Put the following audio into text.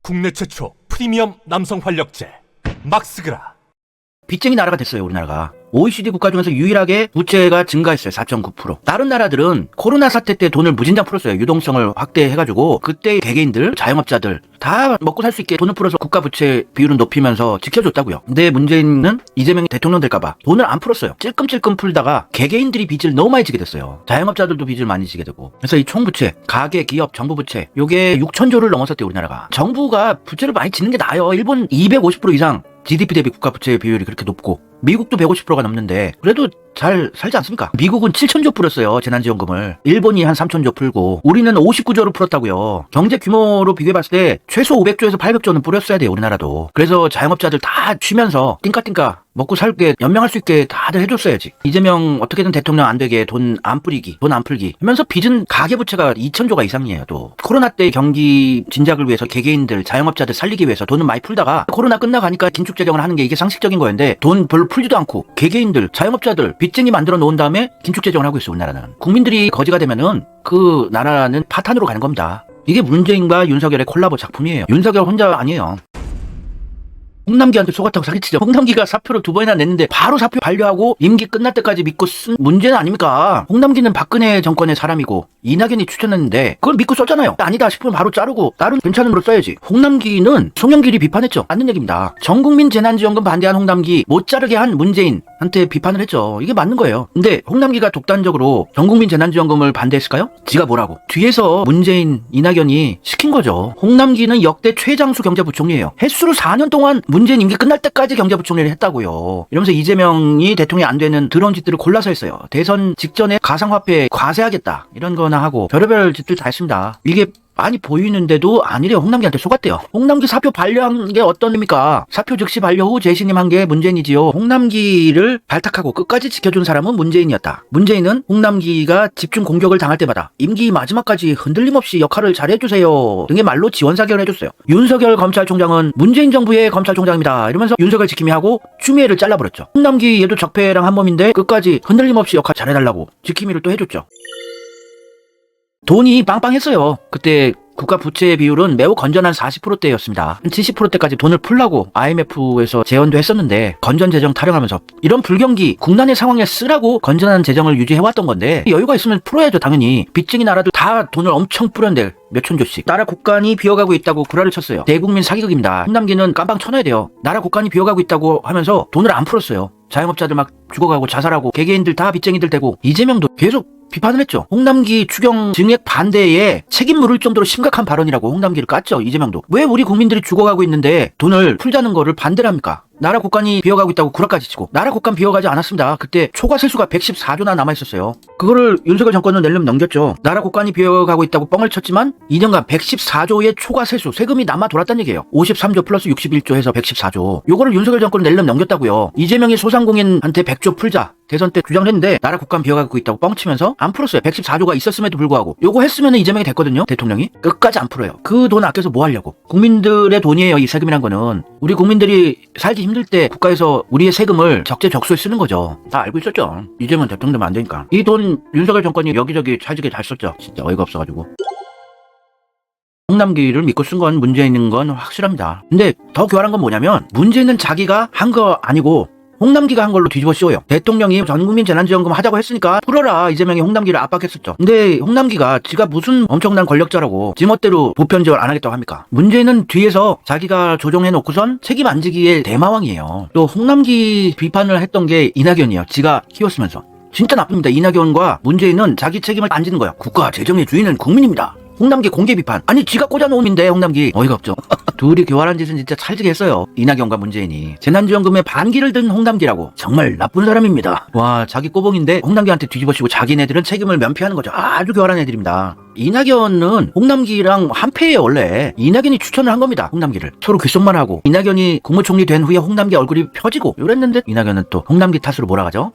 국내 최초 프리미엄 남성 활력제 막스그라. 빚쟁이 나라가 됐어요, 우리나라가. OECD 국가 중에서 유일하게 부채가 증가했어요. 4.9%. 다른 나라들은 코로나 사태 때 돈을 무진장 풀었어요. 유동성을 확대해가지고 그때 개개인들, 자영업자들 다 먹고 살 수 있게 돈을 풀어서 국가 부채 비율을 높이면서 지켜줬다고요. 근데 문제는 이재명이 대통령 될까봐 돈을 안 풀었어요. 찔끔찔끔 풀다가 개개인들이 빚을 너무 많이 지게 됐어요. 자영업자들도 빚을 많이 지게 되고. 그래서 이 총부채, 가계, 기업, 정부 부채 요게 6천조를 넘었었대요, 우리나라가. 정부가 부채를 많이 짓는 게 나아요. 일본 250% 이상 GDP 대비 국가 부채 비율이 그렇게 높고 미국도 150%가 넘는데 그래도 잘 살지 않습니까? 미국은 7천조 풀었어요, 재난지원금을. 일본이 한 3천조 풀고 우리는 59조를 풀었다고요. 경제 규모로 비교해봤을 때 최소 500조에서 800조는 뿌렸어야 돼요, 우리나라도. 그래서 자영업자들 다 쉬면서 띵까띵까 먹고 살게 연명할 수 있게 다들 해줬어야지. 이재명 어떻게든 대통령 안 되게 돈 안 뿌리기, 돈 안 풀기 하면서 빚은 가계부채가 2천조가 이상이에요. 또 코로나 때 경기 진작을 위해서 개개인들, 자영업자들 살리기 위해서 돈을 많이 풀다가 코로나 끝나가니까 긴축재정을 하는 게 이게 상식적인 거였는데 돈 별로 풀지도 않고 개개인들, 자영업자들 빚쟁이 만들어 놓은 다음에 긴축재정을 하고 있어, 우리나라는. 국민들이 거지가 되면은 그 나라는 파탄으로 가는 겁니다. 이게 문재인과 윤석열의 콜라보 작품이에요. 윤석열 혼자 아니에요. 홍남기한테 속았다고 사기치죠. 홍남기가 사표를 2번이나 냈는데 바로 사표 반려하고 임기 끝날 때까지 믿고 쓴 문제는 아닙니까? 홍남기는 박근혜 정권의 사람이고 이낙연이 추천했는데 그걸 믿고 썼잖아요. 아니다 싶으면 바로 자르고 다른 괜찮은 걸로 써야지. 홍남기는 송영길이 비판했죠. 맞는 얘기입니다. 전국민 재난지원금 반대한 홍남기 못 자르게 한 문재인한테 비판을 했죠. 이게 맞는 거예요. 근데 홍남기가 독단적으로 전국민 재난지원금을 반대했을까요? 지가 뭐라고? 뒤에서 문재인, 이낙연이 시킨 거죠. 홍남기는 역대 최장수 경제부총리예요. 횟수로 4년 동안 문재인 임기 끝날 때까지 경제부총리를 했다고요. 이러면서 이재명이 대통령이 안 되는 더러운 짓들을 골라서 했어요. 대선 직전에 가상화폐 과세하겠다 이런 거나 하고 별의별 짓들 다 했습니다. 이게 많이 보이는데도 아니래요. 홍남기한테 속았대요. 홍남기 사표 반려한 게 어떤 의미입니까? 사표 즉시 반려 후 재신임한 게 문재인이지요. 홍남기를 발탁하고 끝까지 지켜준 사람은 문재인이었다. 문재인은 홍남기가 집중 공격을 당할 때마다 임기 마지막까지 흔들림 없이 역할을 잘해주세요 등의 말로 지원사격을 해줬어요. 윤석열 검찰총장은 문재인 정부의 검찰총장입니다 이러면서 윤석열 지킴이 하고 추미애를 잘라버렸죠. 홍남기 얘도 적폐랑 한 몸인데 끝까지 흔들림 없이 역할 잘해달라고 지킴이를 또 해줬죠. 돈이 빵빵했어요. 그때 국가 부채 비율은 매우 건전한 40%대였습니다. 70%대까지 돈을 풀라고 IMF에서 제언도 했었는데 건전 재정 타령하면서 이런 불경기 국난의 상황에 쓰라고 건전한 재정을 유지해왔던 건데 여유가 있으면 풀어야죠. 당연히 빚쟁이 나라도 다 돈을 엄청 뿌렸는데 몇천조씩. 나라 국간이 비어가고 있다고 구라를 쳤어요. 대국민 사기극입니다. 홍남기는 깜빵 쳐놔야 돼요. 나라 국간이 비어가고 있다고 하면서 돈을 안 풀었어요. 자영업자들 막 죽어가고 자살하고 개개인들 다 빚쟁이들 되고. 이재명도 계속 비판을 했죠. 홍남기 추경 증액 반대에 책임 물을 정도로 심각한 발언이라고 홍남기를 깠죠. 이재명도. 왜 우리 국민들이 죽어가고 있는데 돈을 풀자는 거를 반대를 합니까? 나라 국간이 비어가고 있다고 구라까지 치고. 나라 국간 비어가지 않았습니다. 그때 초과 세수가 114조나 남아있었어요. 그거를 윤석열 정권은 내려면 넘겼죠. 나라 국간이 비어가고 있다고 뻥을 쳤지만 2년간 114조의 초과 세수, 세금이 남아 돌았다는 얘기예요. 53조 플러스 61조 해서 114조. 요거를 윤석열 정권은 내려면 넘겼다고요. 이재명이 소상공인한테 100조 풀자 대선 때 주장을 했는데 나라 국간 비어가고 있다고 뻥치면서 안 풀었어요. 114조가 있었음에도 불구하고. 요거 했으면 이재명이 됐거든요. 대통령이. 끝까지 안 풀어요. 그 돈 아껴서 뭐 하려고. 국민들의 돈이에요. 이 세금이란 거는. 우리 국민들이 살기 힘들 때 국가에서 우리의 세금을 적재적소에 쓰는 거죠. 다 알고 있었죠. 이재명 대통령 되면 안 되니까. 이 돈 윤석열 정권이 여기저기 찰지게 잘 썼죠. 진짜 어이가 없어가지고. 홍남기를 믿고 쓴 건 문재인인 건 확실합니다. 근데 더 교활한 건 뭐냐면 문재인은 자기가 한 거 아니고 홍남기가 한 걸로 뒤집어 씌워요. 대통령이 전국민 재난지원금 하자고 했으니까 풀어라. 이재명이 홍남기를 압박했었죠. 근데 홍남기가 지가 무슨 엄청난 권력자라고 지멋대로 보편 지원 안 하겠다고 합니까? 문재인은 뒤에서 자기가 조정해놓고선 책임 안 지기의 대마왕이에요. 또 홍남기 비판을 했던 게 이낙연이에요. 지가 키웠으면서. 진짜 나쁩니다. 이낙연과 문재인은 자기 책임을 안 지는 거야. 국가 재정의 주인은 국민입니다. 홍남기 공개 비판. 아니 지가 꽂아놓은인데 홍남기. 어이가 없죠. 둘이 교활한 짓은 진짜 찰지게 했어요. 이낙연과 문재인이. 재난지원금에 반기를 든 홍남기라고. 정말 나쁜 사람입니다. 와, 자기 꼬봉인데 홍남기한테 뒤집어씌고 자기네들은 책임을 면피하는 거죠. 아주 교활한 애들입니다. 이낙연은 홍남기랑 한패예요. 원래 이낙연이 추천을 한 겁니다. 홍남기를 서로 귓속만 하고. 이낙연이 국무총리 된 후에 홍남기 얼굴이 펴지고 이랬는데 이낙연은 또 홍남기 탓으로 몰아가죠.